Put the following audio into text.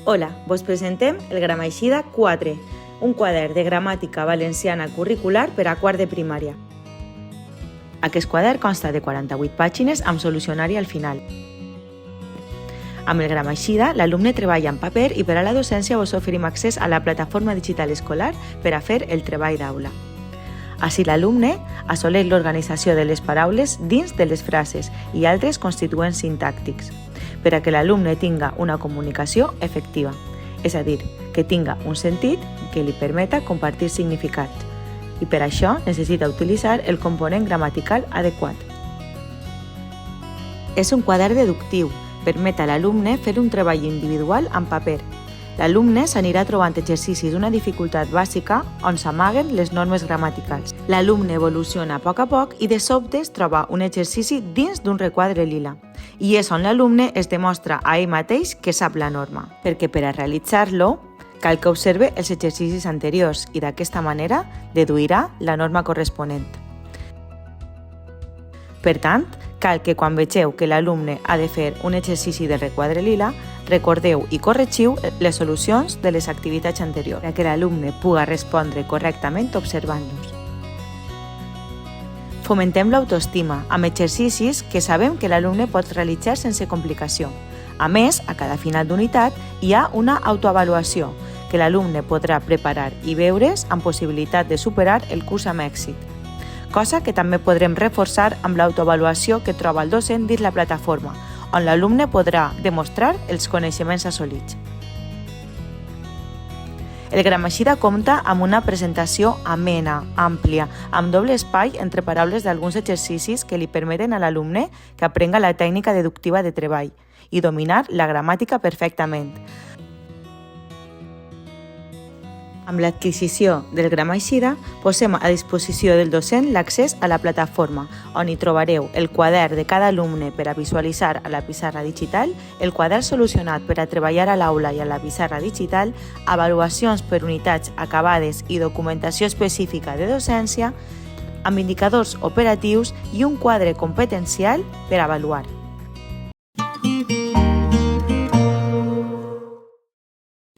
Hola, vos presentem el Gramaixida 4, un quadern de gramàtica valenciana curricular per a quart de primària. Aquest quadern consta de 48 pàgines amb solucionari al final. Amb el Gramaixida, l'alumne treballa en paper i per a la docència vos oferim accés a la plataforma digital escolar per a fer el treball d'aula. Així l'alumne assoleix l'organització de les paraules dins de les frases i altres constituents sintàctics, per a que l'alumne tinga una comunicació efectiva, és a dir, que tinga un sentit que li permeta compartir significats, i per això necessita utilitzar el component gramatical adequat. És un quadern deductiu, permet a l'alumne fer un treball individual en paper. L'alumne s'anirà trobant exercicis d'una dificultat bàsica on s'amaguen les normes gramaticals. L'alumne evoluciona a poc i de sobte es troba un exercici dins d'un requadre lila. I és on l'alumne es demostra a ell mateix que sap la norma, perquè per a realitzar-lo cal que observe els exercicis anteriors i d'aquesta manera deduirà la norma corresponent. Per tant, cal que quan vegeu que l'alumne ha de fer un exercici del requadre lila, recordeu i corregiu les solucions de les activitats anteriors perquè l'alumne pugui respondre correctament observant-los. Fomentem l'autoestima amb exercicis que sabem que l'alumne pot realitzar sense complicació. A més, a cada final d'unitat hi ha una autoavaluació que l'alumne podrà preparar i veure's amb possibilitat de superar el curs amb èxit, cosa que també podrem reforçar amb l'autoavaluació que troba el docent dins la plataforma, on l'alumne podrà demostrar els coneixements assolits. El Gramaixida compta amb una presentació amena, àmplia, amb doble espai entre paraules d'alguns exercicis que li permeten a l'alumne que aprenga la tècnica deductiva de treball i dominar la gramàtica perfectament. Amb l'adquisició del Gramaixida, posem a disposició del docent l'accés a la plataforma, on hi trobareu el quadern de cada alumne per a visualitzar a la pissarra digital, el quadern solucionat per a treballar a l'aula i a la pissarra digital, avaluacions per unitats acabades i documentació específica de docència, amb indicadors operatius i un quadre competencial per avaluar.